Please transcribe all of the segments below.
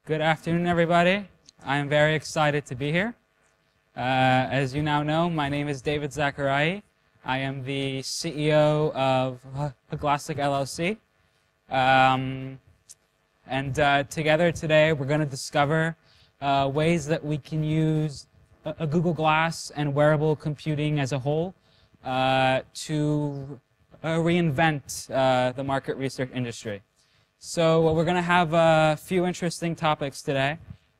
Good afternoon, everybody. I am very excited to be here. As you now know, my name is David Zakariaie. I am the CEO of Glassic LLC. Together today, we're going to discover ways that we can use a Google Glass and wearable computing as a whole to reinvent the market research industry. So we're going to have a few interesting topics today.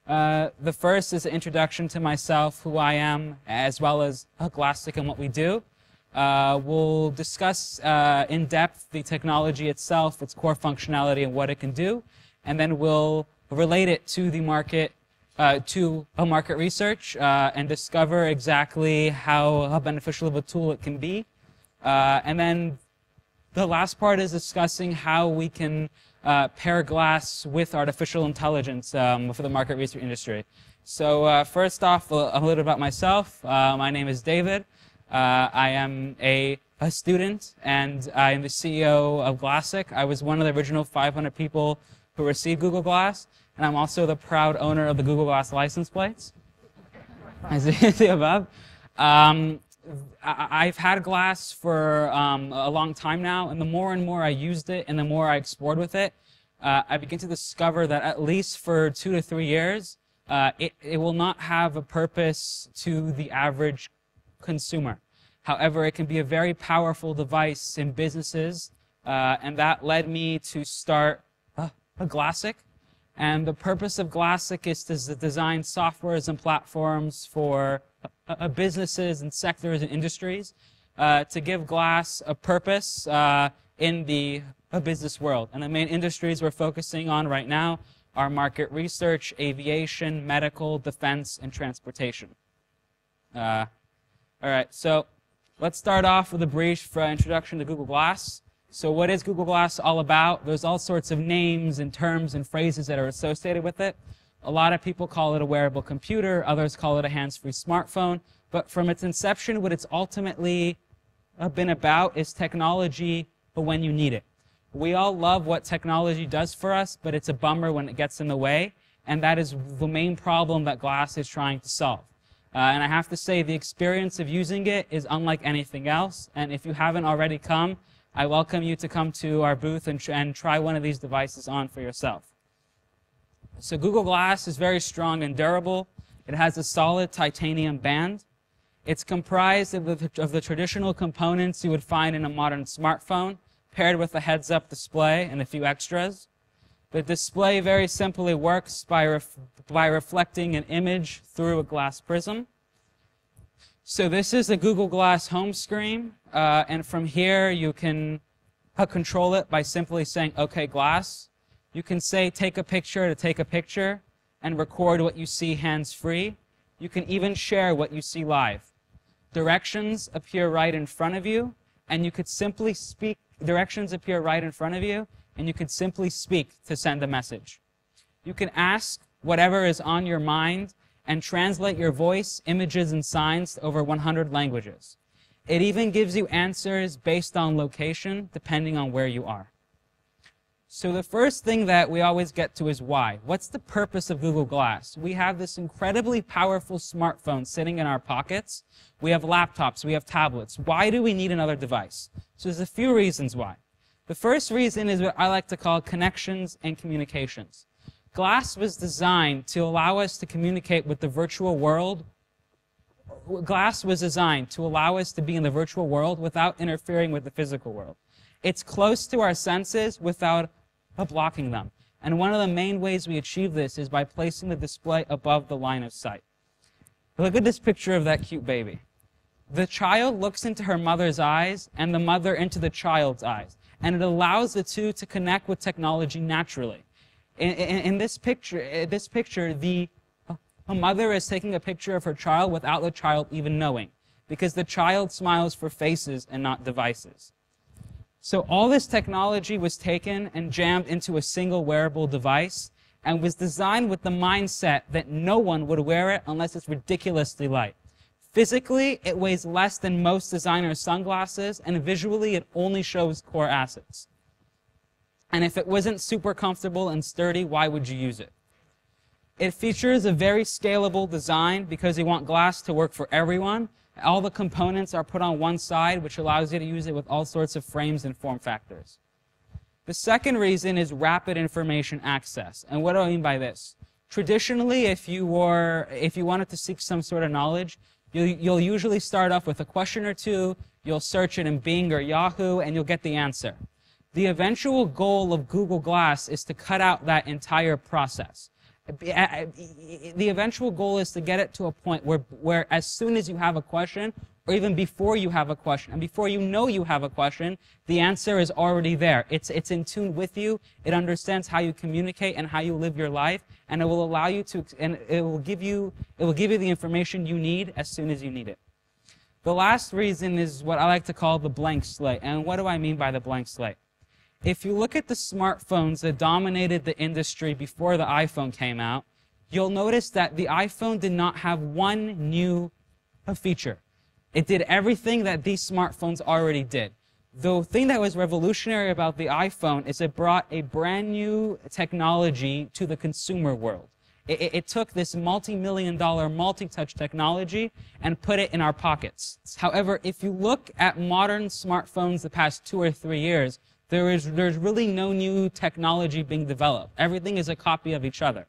The first is an introduction to myself, who I am, as well as Glassic and what we do. We'll discuss in depth the technology itself, its core functionality, and what it can do. And then we'll relate it to the market, to a market research, and discover exactly how beneficial of a tool it can be. And then the last part is discussing how we can pair glass with artificial intelligence for the market research industry. So first off, a little about myself. My name is David. I am a student, and I am the CEO of Glassic. I was one of the original 500 people who received Google Glass, and I'm also the proud owner of the Google Glass license plates, as you see above. I've had glass for a long time now, and the more and more I used it and the more I explored with it, I began to discover that at least for 2 to 3 years, it will not have a purpose to the average consumer. However, it can be a very powerful device in businesses, and that led me to start a Glassic. And the purpose of Glassic is to design softwares and platforms for businesses and sectors and industries to give glass a purpose in the business world. And the main industries we're focusing on right now are market research, aviation, medical, defense, and transportation. All right, so let's start off with a brief introduction to Google Glass. So what is Google Glass all about? There's all sorts of names and terms and phrases that are associated with it. A lot of people call it a wearable computer, others call it a hands-free smartphone, but from its inception, what it's ultimately been about is technology for when you need it. We all love what technology does for us, but it's a bummer when it gets in the way, and that is the main problem that Glass is trying to solve. And I have to say, the experience of using it is unlike anything else, and if you haven't already come, I welcome you to come to our booth and try one of these devices on for yourself. So Google Glass is very strong and durable. It has a solid titanium band. It's comprised of the traditional components you would find in a modern smartphone, paired with a heads-up display and a few extras. The display very simply works by reflecting an image through a glass prism. So this is the Google Glass home screen, and from here you can control it by simply saying, "OK, Glass." You can say, "Take a picture" to take a picture, and record what you see hands-free. You can even share what you see live. Directions appear right in front of you, and you could simply speak. Directions appear right in front of you, and you could simply speak to send a message. You can ask whatever is on your mind and translate your voice, images, and signs to over 100 languages. It even gives you answers based on location, depending on where you are. So the first thing that we always get to is why. What's the purpose of Google Glass? We have this incredibly powerful smartphone sitting in our pockets. We have laptops, we have tablets. Why do we need another device? So there's a few reasons why. The first reason is what I like to call connections and communications. Glass was designed to allow us to communicate with the virtual world. Glass was designed to allow us to be in the virtual world without interfering with the physical world. It's close to our senses without blocking them. And one of the main ways we achieve this is by placing the display above the line of sight. Look at this picture of that cute baby. The child looks into her mother's eyes and the mother into the child's eyes. And it allows the two to connect with technology naturally. In this picture, a mother is taking a picture of her child without the child even knowing, because the child smiles for faces and not devices. So all this technology was taken and jammed into a single wearable device and was designed with the mindset that no one would wear it unless it's ridiculously light. Physically, it weighs less than most designer sunglasses, and visually, it only shows core assets. And if it wasn't super comfortable and sturdy, why would you use it? It features a very scalable design because you want Glass to work for everyone. All the components are put on one side, which allows you to use it with all sorts of frames and form factors. The second reason is rapid information access. And what do I mean by this? Traditionally, if you wanted to seek some sort of knowledge, you'll usually start off with a question or two, you'll search it in Bing or Yahoo, and you'll get the answer. The eventual goal of Google Glass is to cut out that entire process. The eventual goal is to get it to a point where as soon as you have a question, or even before you have a question, and before you know you have a question, the answer is already there. It's in tune with you. It understands how you communicate and how you live your life, and it will allow you to, and it will give you the information you need as soon as you need it. The last reason is what I like to call the blank slate. And what do I mean by the blank slate? If you look at the smartphones that dominated the industry before the iPhone came out, you'll notice that the iPhone did not have one new feature. It did everything that these smartphones already did. The thing that was revolutionary about the iPhone is it brought a brand new technology to the consumer world. It took this multi-million-dollar multi-touch technology and put it in our pockets. However, if you look at modern smartphones the past 2 or 3 years, there's really no new technology being developed. Everything is a copy of each other.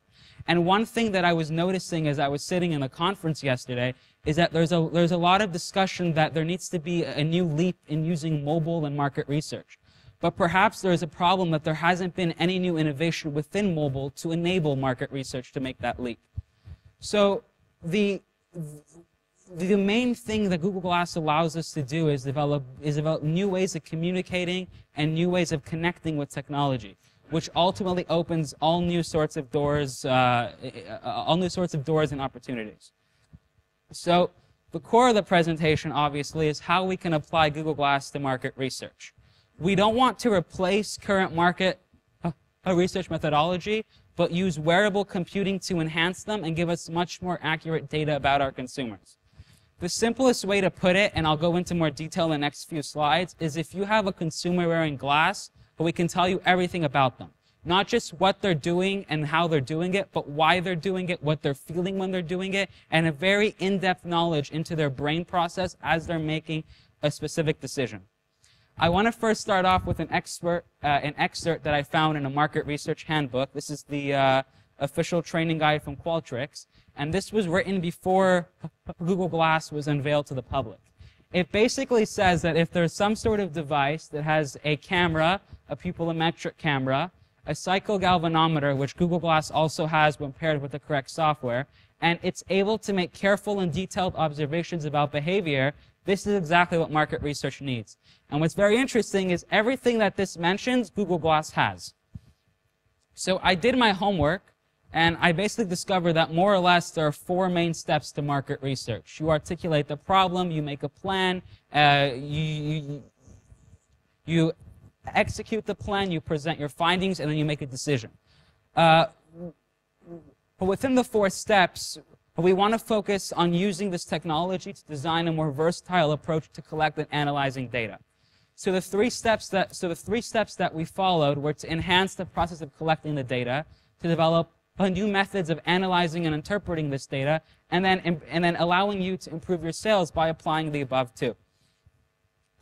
And one thing that I was noticing as I was sitting in a conference yesterday is that there's a lot of discussion that there needs to be a new leap in using mobile and market research. But perhaps there's a problem that there hasn't been any new innovation within mobile to enable market research to make that leap. So the main thing that Google Glass allows us to do is develop new ways of communicating and new ways of connecting with technology, which ultimately opens all new sorts of doors, and opportunities. So the core of the presentation, obviously, is how we can apply Google Glass to market research. We don't want to replace current market research methodology, but use wearable computing to enhance them and give us much more accurate data about our consumers. The simplest way to put it, and I'll go into more detail in the next few slides, is if you have a consumer wearing Glass, we can tell you everything about them. Not just what they're doing and how they're doing it, but why they're doing it, what they're feeling when they're doing it, and a very in-depth knowledge into their brain process as they're making a specific decision. I want to first start off with an excerpt that I found in a market research handbook. This is the official training guide from Qualtrics, and this was written before Google Glass was unveiled to the public. It basically says that if there's some sort of device that has a camera, a pupillometric camera, a cyclogalvanometer, which Google Glass also has when paired with the correct software, and it's able to make careful and detailed observations about behavior, this is exactly what market research needs. And what's very interesting is everything that this mentions, Google Glass has. So I did my homework, and I basically discovered that more or less there are 4 main steps to market research. You articulate the problem, you make a plan, you execute the plan, you present your findings, and then you make a decision. But within the 4 steps, we want to focus on using this technology to design a more versatile approach to collect and analyzing data. So the 3 steps that we followed were to enhance the process of collecting the data, to develop new methods of analyzing and interpreting this data, and then allowing you to improve your sales by applying the above too.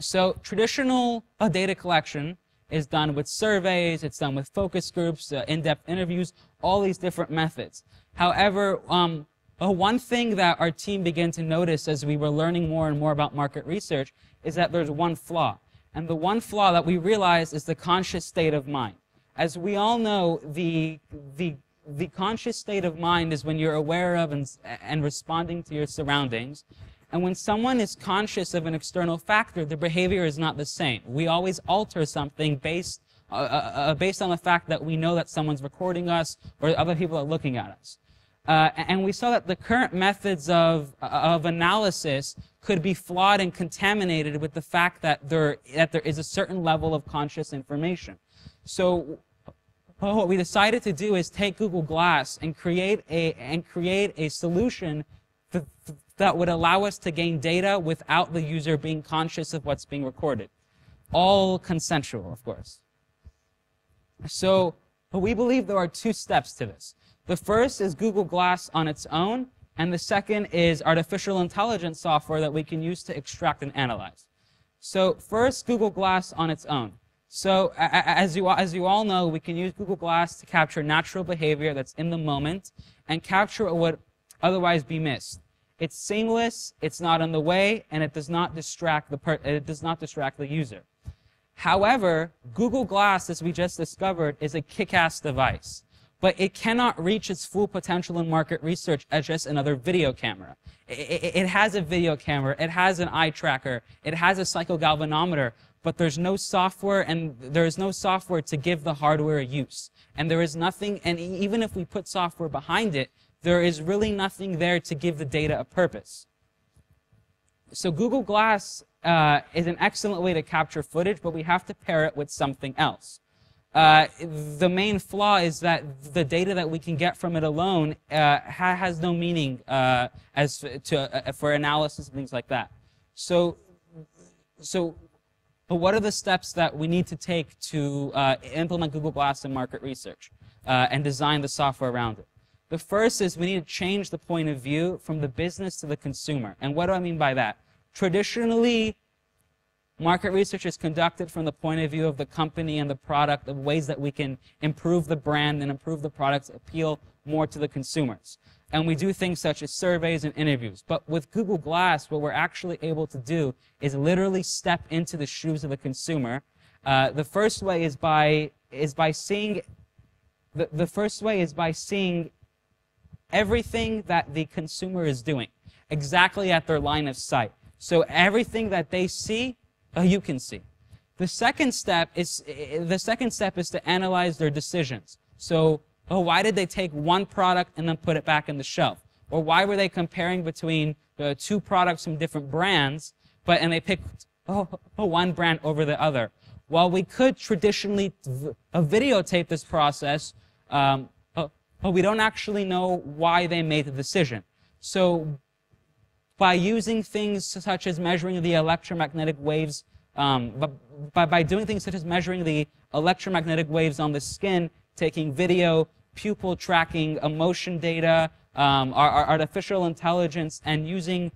So traditional data collection is done with surveys, it's done with focus groups, in-depth interviews, all these different methods. However, one thing that our team began to notice as we were learning more and more about market research is that there's one flaw. And the one flaw that we realized is the conscious state of mind. As we all know, the conscious state of mind is when you're aware of and responding to your surroundings. And when someone is conscious of an external factor, the behavior is not the same. We always alter something based on the fact that we know that someone's recording us or other people are looking at us. And we saw that the current methods of analysis could be flawed and contaminated with the fact that there is a certain level of conscious information. So what we decided to do is take Google Glass and create a solution that would allow us to gain data without the user being conscious of what's being recorded. All consensual, of course. So we believe there are 2 steps to this. The first is Google Glass on its own, and the second is artificial intelligence software that we can use to extract and analyze. So first, Google Glass on its own. So as you all know, we can use Google Glass to capture natural behavior that's in the moment and capture what would otherwise be missed. It's seamless, it's not in the way, and it does not distract the user. However, Google Glass, as we just discovered, is a kick-ass device, but it cannot reach its full potential in market research as just another video camera. It has a video camera, it has an eye tracker, it has a cyclogalvanometer, but there's no software, and there is no software to give the hardware a use. And there is nothing, and even if we put software behind it, there is really nothing there to give the data a purpose. So Google Glass is an excellent way to capture footage, but we have to pair it with something else. The main flaw is that the data that we can get from it alone has no meaning for analysis and things like that. But what are the steps that we need to take to implement Google Glass in market research and design the software around it? The first is we need to change the point of view from the business to the consumer. And what do I mean by that? Traditionally, market research is conducted from the point of view of the company and the product, of ways that we can improve the brand and improve the product's appeal more to the consumers. And we do things such as surveys and interviews. But with Google Glass, what we're actually able to do is literally step into the shoes of the consumer. The first way is by seeing everything that the consumer is doing, exactly at their line of sight. So everything that they see, you can see. The second step is to analyze their decisions. So, why did they take one product and then put it back in the shelf? Or why were they comparing between the two products from different brands, and they picked one brand over the other? While we could traditionally videotape this process, we don't actually know why they made the decision. So by using things such as measuring the electromagnetic waves, by doing things such as measuring the electromagnetic waves on the skin, taking video, pupil tracking, emotion data, our artificial intelligence, and using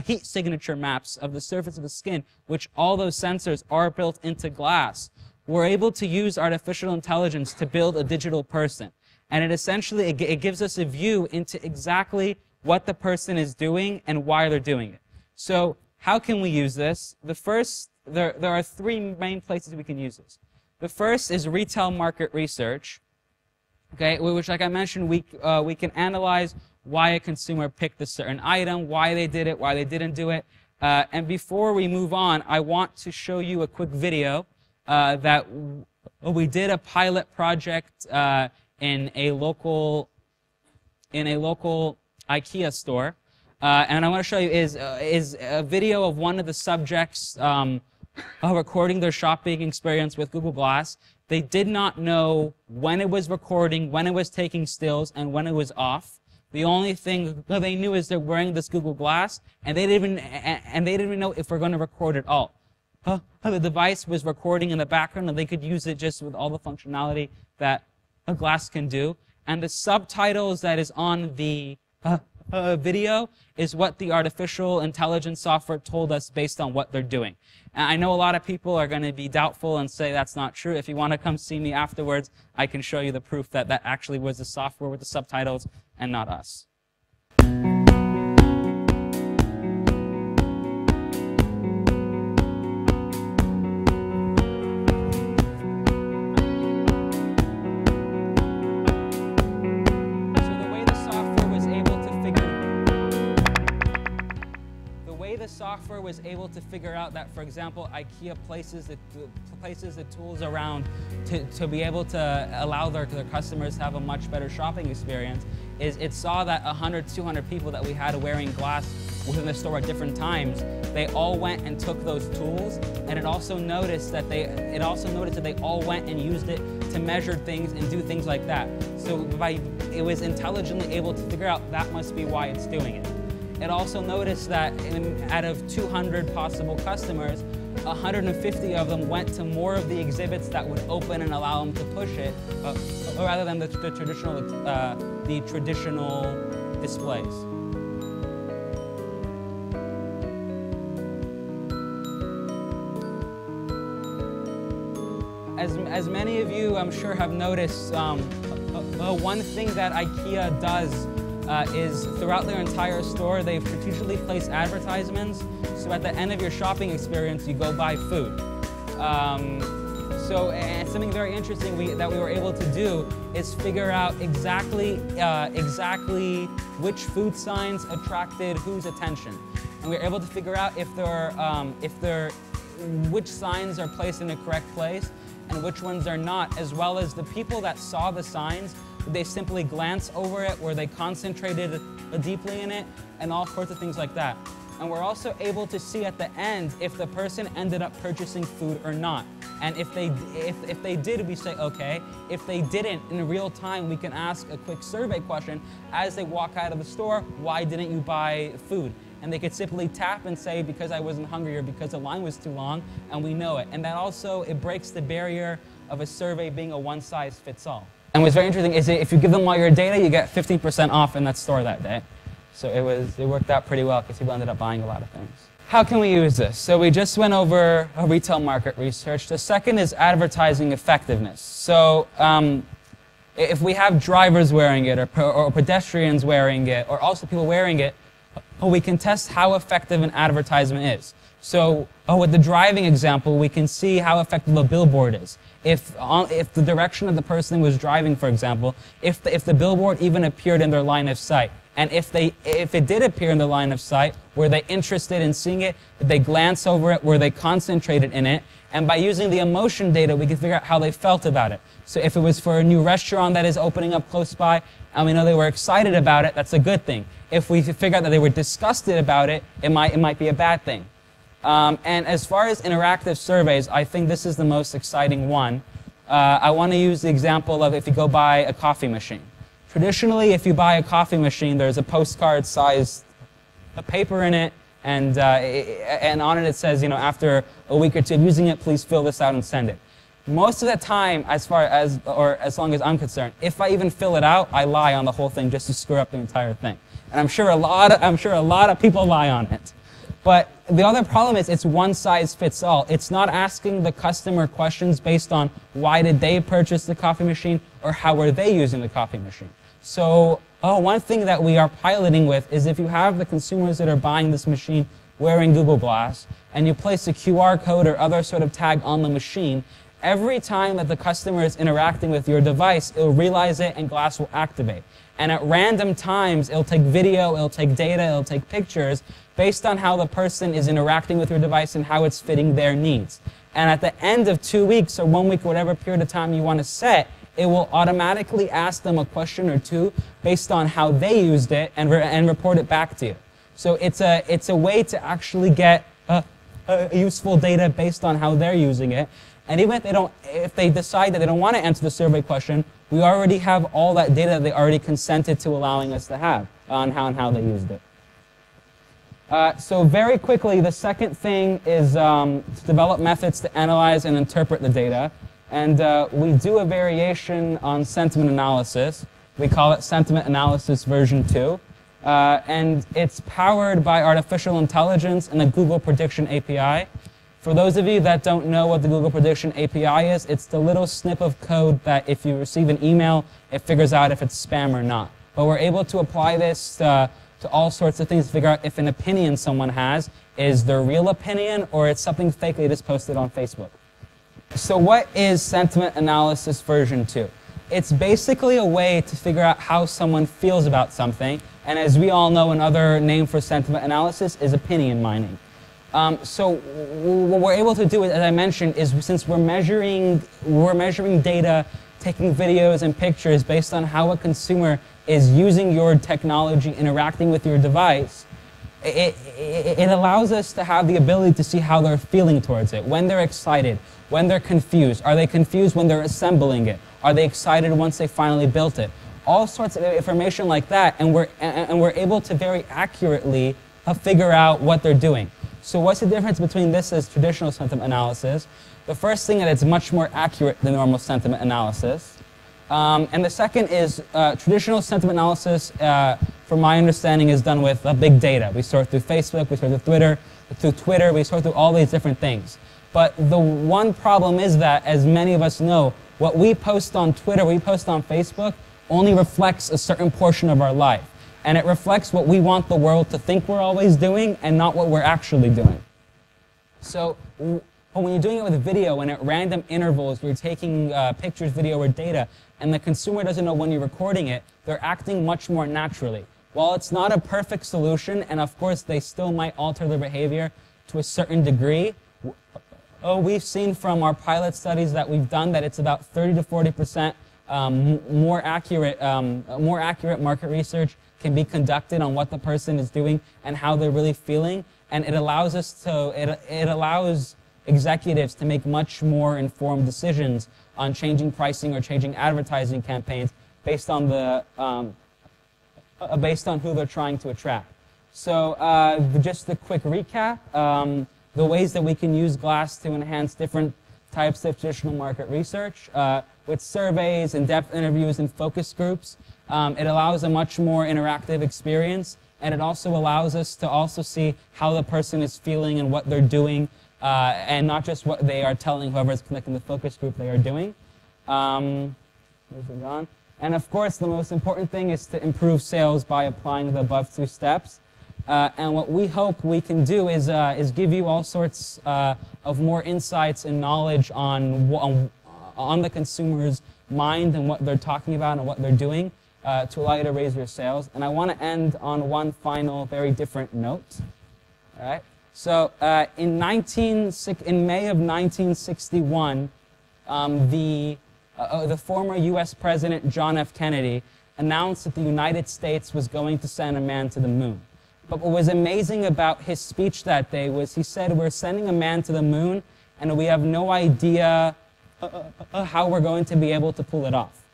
heat signature maps of the surface of the skin, which all those sensors are built into glass, we're able to use artificial intelligence to build a digital person. And it essentially, it gives us a view into exactly what the person is doing and why they're doing it. So how can we use this? There are three main places we can use this. The first is retail market research, okay, which, like I mentioned, we can analyze why a consumer picked a certain item, why they did it, why they didn't do it. And before we move on, I want to show you a quick video that we did a pilot project in a local IKEA store, and I want to show you is a video of one of the subjects recording their shopping experience with Google Glass. They did not know when it was recording, when it was taking stills, and when it was off. The only thing they knew is they're wearing this Google Glass, and they didn't even know if we're going to record at all. The device was recording in the background, and they could use it just with all the functionality that a glass can do. And the subtitles that is on the video is what the artificial intelligence software told us based on what they're doing. And I know a lot of people are going to be doubtful and say that's not true. If you want to come see me afterwards, I can show you the proof that that actually was the software with the subtitles and not us. The software was able to figure out that, for example, IKEA places the tools around to be able to allow their customers to have a much better shopping experience. Is it saw that 100, 200 people that we had wearing glass within the store at different times, they all went and took those tools, and it also noticed that they all went and used it to measure things and do things like that. So it was intelligently able to figure out that must be why it's doing it. It also noticed that out of 200 possible customers, 150 of them went to more of the exhibits that would open and allow them to push it, rather than the traditional displays. As many of you, I'm sure, have noticed, one thing that IKEA does is throughout their entire store, they've strategically placed advertisements, so at the end of your shopping experience, you go buy food. And something very interesting that we were able to do is figure out exactly which food signs attracted whose attention. And we were able to figure out which signs are placed in the correct place and which ones are not, as well as the people that saw the signs, did they simply glance over it, were they concentrated deeply in it, and all sorts of things like that. And we're also able to see at the end if the person ended up purchasing food or not. And if they did, we say okay. If they didn't, in real time, we can ask a quick survey question as they walk out of the store, why didn't you buy food? And they could simply tap and say, because I wasn't hungry or because the line was too long, and we know it. And that also, it breaks the barrier of a survey being a one-size-fits-all. And what's very interesting is if you give them all your data, you get 15% off in that store that day. So it worked out pretty well because people ended up buying a lot of things. How can we use this? So we just went over a retail market research. The second is advertising effectiveness. So if we have drivers wearing it or pedestrians wearing it or also people wearing it, we can test how effective an advertisement is. So with the driving example, we can see how effective a billboard is. If the direction of the person was driving, for example, if the billboard even appeared in their line of sight, and if it did appear in the line of sight, were they interested in seeing it? Did they glance over it? Were they concentrated in it? And by using the emotion data, we can figure out how they felt about it. So if it was for a new restaurant that is opening up close by, and we know they were excited about it, that's a good thing. If we figure out that they were disgusted about it, it might be a bad thing. And as far as interactive surveys, I think this is the most exciting one. I want to use the example of if you go buy a coffee machine. Traditionally, if you buy a coffee machine, there's a postcard-sized paper in it, and on it says, after a week or two of using it, please fill this out and send it. Most of the time, as long as I'm concerned, if I even fill it out, I lie on the whole thing just to screw up the entire thing. And I'm sure a lot of people lie on it. But the other problem is it's one size fits all. It's not asking the customer questions based on why did they purchase the coffee machine or how are they using the coffee machine. So one thing that we are piloting with is if you have the consumers that are buying this machine wearing Google Glass and you place a QR code or other sort of tag on the machine, every time that the customer is interacting with your device, it'll realize it and Glass will activate. And at random times, it'll take video, it'll take data, it'll take pictures based on how the person is interacting with your device and how it's fitting their needs. And at the end of 2 weeks or 1 week, or whatever period of time you want to set, it will automatically ask them a question or two based on how they used it and report it back to you. So it's a way to actually get useful data based on how they're using it. And even if they decide that they don't want to answer the survey question, we already have all that data that they already consented to allowing us to have on how they used it. So very quickly, the second thing is to develop methods to analyze and interpret the data. And we do a variation on sentiment analysis. We call it Sentiment Analysis version 2. And it's powered by artificial intelligence and the Google Prediction API. For those of you that don't know what the Google Prediction API is, it's the little snip of code that if you receive an email, it figures out if it's spam or not. But we're able to apply this to all sorts of things to figure out if an opinion someone has is their real opinion or it's something fake they just posted on Facebook. So what is Sentiment Analysis version 2? It's basically a way to figure out how someone feels about something, and as we all know, another name for sentiment analysis is opinion mining. So what we're able to do, as I mentioned, is since we're measuring data, taking videos and pictures based on how a consumer is using your technology, interacting with your device, it allows us to have the ability to see how they're feeling towards it, when they're excited, when they're confused. Are they confused when they're assembling it? Are they excited once they finally built it? All sorts of information like that, and we're able to very accurately figure out what they're doing. So what's the difference between this as traditional sentiment analysis? The first thing is it's much more accurate than normal sentiment analysis. And the second is traditional sentiment analysis, from my understanding, is done with big data. We sort through Facebook, we sort through Twitter, we sort through all these different things. But the one problem is that, as many of us know, what we post on Twitter, we post on Facebook, only reflects a certain portion of our life. And it reflects what we want the world to think we're always doing and not what we're actually doing. So when you're doing it with video and at random intervals, you're taking pictures, video, or data, and the consumer doesn't know when you're recording it, they're acting much more naturally. While it's not a perfect solution, and of course they still might alter their behavior to a certain degree, we've seen from our pilot studies that we've done that it's about 30 to 40% more accurate market research can be conducted on what the person is doing and how they're really feeling, and it allows it allows executives to make much more informed decisions on changing pricing or changing advertising campaigns based on who they're trying to attract. So just a quick recap, the ways that we can use Glass to enhance different types of traditional market research with surveys, in-depth interviews, and focus groups. It allows a much more interactive experience, and it also allows us to also see how the person is feeling and what they're doing, and not just what they are telling whoever is connecting the focus group they are doing. Moving on. And of course, the most important thing is to improve sales by applying the above two steps. And what we hope we can do is give you all sorts of more insights and knowledge on the consumer's mind and what they're talking about and what they're doing to allow you to raise your sales. And I want to end on one final, very different note. All right. So in May of 1961, the former U.S. President John F. Kennedy announced that the United States was going to send a man to the moon. But what was amazing about his speech that day was he said, we're sending a man to the moon, and we have no idea how we're going to be able to pull it off.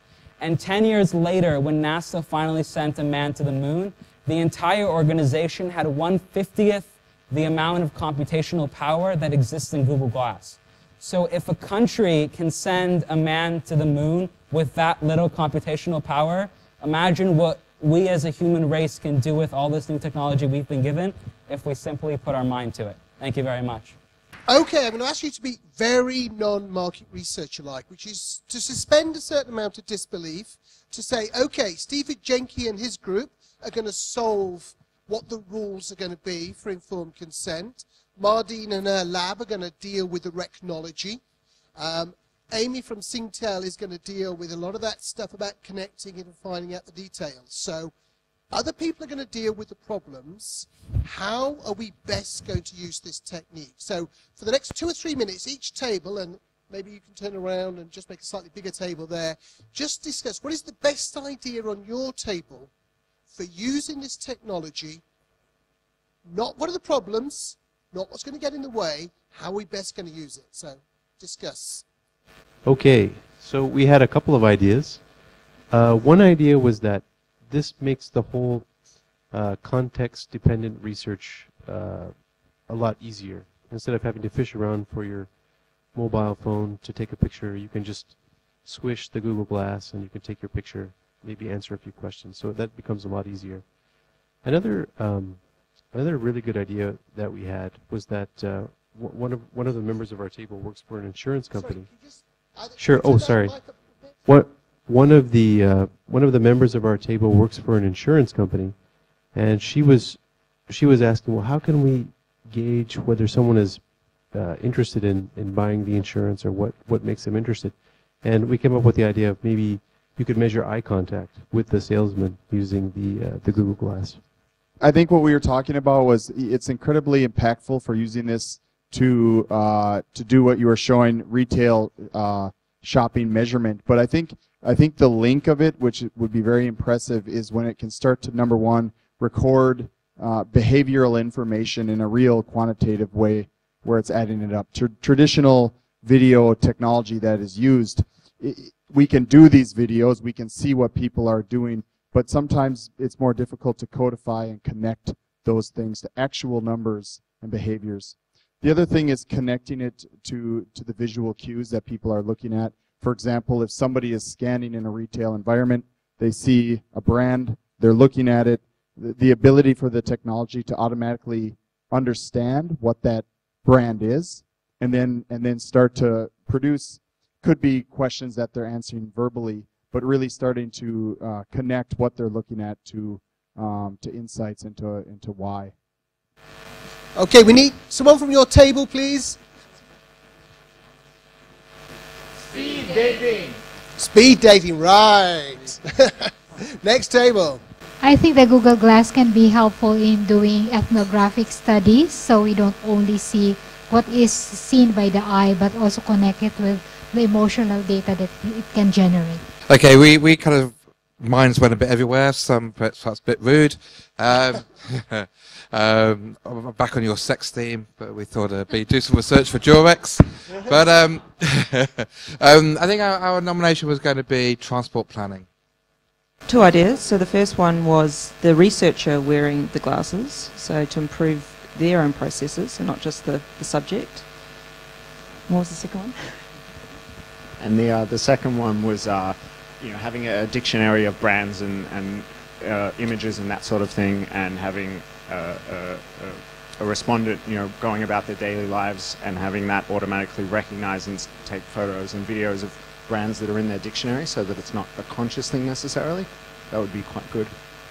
And 10 years later, when NASA finally sent a man to the moon, the entire organization had 1/50th the amount of computational power that exists in Google Glass. So if a country can send a man to the moon with that little computational power, imagine what we as a human race can do with all this new technology we've been given if we simply put our mind to it. Thank you very much. Okay, I'm going to ask you to be very non-market researcher-like, which is to suspend a certain amount of disbelief, to say, okay, Stephen Jenke and his group are going to solve what the rules are going to be for informed consent. Mardine and her lab are going to deal with the rechnology. Amy from Singtel is going to deal with a lot of that stuff about connecting it and finding out the details. So other people are going to deal with the problems. How are we best going to use this technique? So for the next 2 or 3 minutes, each table, and maybe you can turn around and just make a slightly bigger table there, just discuss what is the best idea on your table for using this technology. Not what are the problems, not what's going to get in the way, how are we best going to use it? So discuss. Okay, so we had a couple of ideas. One idea was that this makes the whole context-dependent research a lot easier. Instead of having to fish around for your mobile phone to take a picture, you can just squish the Google Glass and you can take your picture, maybe answer a few questions. So that becomes a lot easier. Another really good idea that we had was that one of the members of our table works for an insurance company. Sure. Oh, sorry. One of the members of our table works for an insurance company, and she was asking, well, how can we gauge whether someone is interested in buying the insurance, or what makes them interested? And we came up with the idea of maybe you could measure eye contact with the salesman using the Google Glass. I think what we were talking about was it's incredibly impactful for using this to do what you were showing, retail shopping measurement. But I think the link of it, which would be very impressive, is when it can start to, number one, record behavioral information in a real quantitative way where it's adding it up. Traditional video technology that is used, we can do these videos, we can see what people are doing, but sometimes it's more difficult to codify and connect those things to actual numbers behaviors. The other thing is connecting it to the visual cues that people are looking at. For example, if somebody is scanning in a retail environment, they see a brand, they're looking at it, the ability for the technology to automatically understand what that brand is, and then start to produce, could be questions that they're answering verbally, but really starting to connect what they're looking at to insights into why. Okay, we need someone from your table, please. Speed dating. Speed dating, right. Next table. I think the Google Glass can be helpful in doing ethnographic studies, so we don't only see what is seen by the eye, but also connect it with the emotional data that it can generate. Okay, we kind of, minds went a bit everywhere, some perhaps a bit rude. Back on your sex theme, but we thought do some research for Durex. But I think our nomination was going to be transport planning. Two ideas. So the first one was the researcher wearing the glasses, so to improve their own processes and not just the subject. What was the second one? And the second one was having a dictionary of brands and images and that sort of thing, and having a respondent going about their daily lives and having that automatically recognize and take photos and videos of brands that are in their dictionary, so that it's not a conscious thing necessarily. That would be quite good.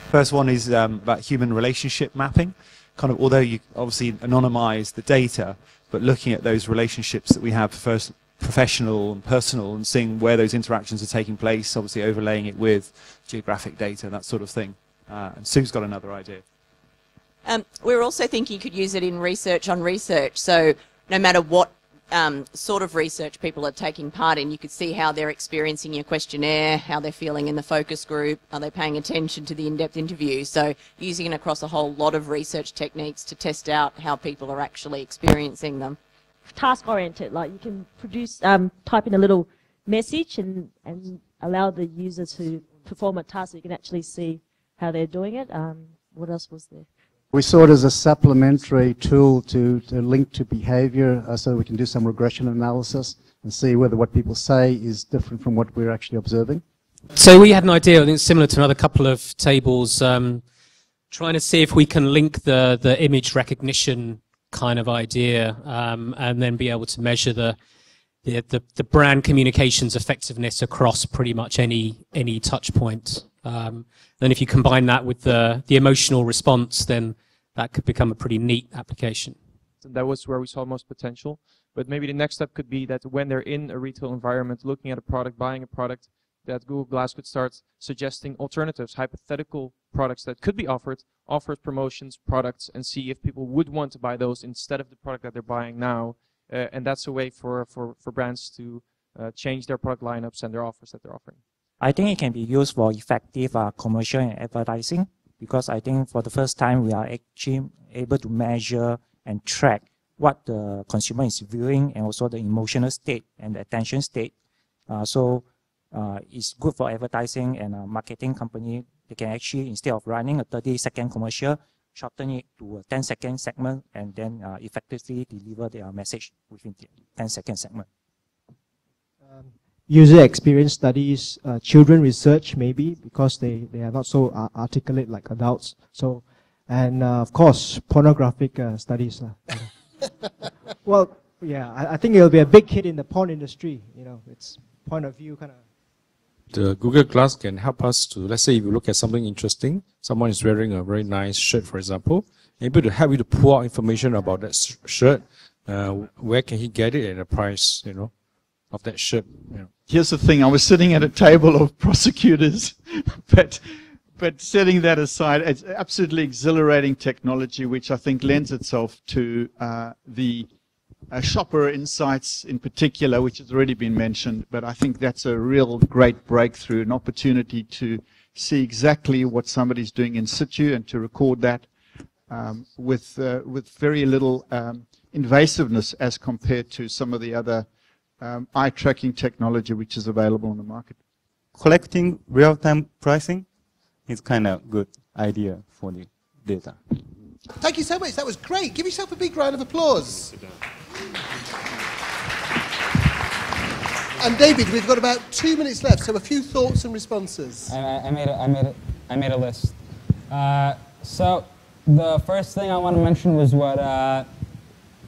First one is about human relationship mapping. Kind of, although you obviously anonymize the data, but looking at those relationships that we have, first professional and personal, and seeing where those interactions are taking place, obviously overlaying it with geographic data, that sort of thing. And Sue's got another idea. We're also thinking you could use it in research on research. So no matter what sort of research people are taking part in, you could see how they're experiencing your questionnaire, how they're feeling in the focus group, are they paying attention to the in-depth interview. So using it across a whole lot of research techniques to test out how people are actually experiencing them. Task-oriented, like you can produce, type in a little message and allow the user to perform a task so you can actually see how they're doing it. What else was there? We saw it as a supplementary tool to link to behavior, so we can do some regression analysis and see whether what people say is different from what we're actually observing. So we had an idea, I think similar to another couple of tables, trying to see if we can link the image recognition kind of idea and then be able to measure the brand communications effectiveness across pretty much any touch point. Then if you combine that with the emotional response, then that could become a pretty neat application. That was where we saw most potential. But maybe the next step could be that when they're in a retail environment, looking at a product, buying a product, that Google Glass could start suggesting alternatives, hypothetical products that could be offered, offers promotions, products, and see if people would want to buy those instead of the product that they're buying now. And that's a way for brands to change their product lineups and their offers that they're offering. I think it can be used for effective commercial and advertising, because I think for the first time we are actually able to measure and track what the consumer is viewing and also the emotional state and the attention state. So it's good for advertising and a marketing company. They can actually, instead of running a 30-second commercial, shorten it to a 10-second segment and then effectively deliver their message within the 10-second segment. User experience studies, children research maybe, because they are not so articulate like adults. So, and of course, pornographic studies. Well, yeah, I think it'll be a big hit in the porn industry. It's point of view kind of. The Google Glass can help us to, let's say if you look at something interesting, someone is wearing a very nice shirt, for example, able to help you to pull out information about that shirt. Where can he get it and the price, of that shirt. Here's the thing, I was sitting at a table of prosecutors, but setting that aside, it's absolutely exhilarating technology, which I think lends itself to the shopper insights in particular, which has already been mentioned, but I think that's a real great breakthrough, an opportunity to see exactly what somebody's doing in situ and to record that with very little invasiveness as compared to some of the other eye tracking technology which is available on the market. Collecting real-time pricing is kind of good idea for the data. Thank you so much. That was great. Give yourself a big round of applause. And David, we've got about 2 minutes left, so a few thoughts and responses. I made a list. So the first thing I want to mention was what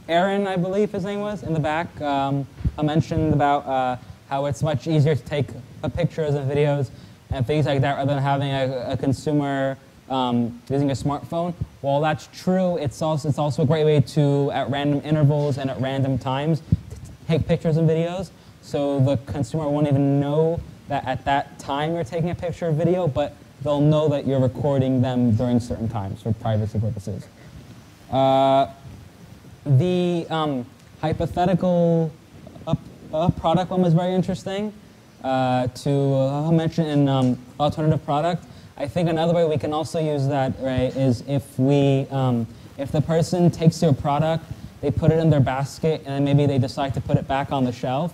Aaron, I believe his name was, in the back, I mentioned about how it's much easier to take pictures and videos and things like that rather than having a consumer using a smartphone. While that's true, it's also a great way to, at random intervals and at random times, take pictures and videos. So the consumer won't even know that at that time you're taking a picture or video, but they'll know that you're recording them during certain times for privacy purposes. The hypothetical product one was very interesting to mention in alternative product. I think another way we can also use that, right, is if the person takes your product, they put it in their basket, and maybe they decide to put it back on the shelf.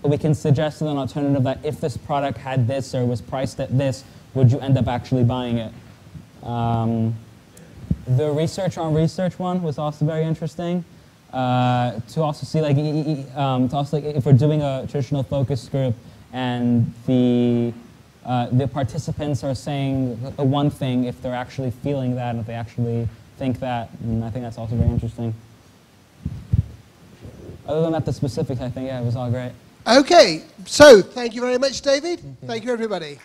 We can suggest an alternative that if this product had this or was priced at this, would you end up actually buying it? The research on research one was also very interesting. To also see if we're doing a traditional focus group and the participants are saying one thing, if they're actually feeling that, and if they actually think that, and I think that's also very interesting. Other than that, the specifics, I think, yeah, it was all great. Okay, so thank you very much, David. Thank you, everybody.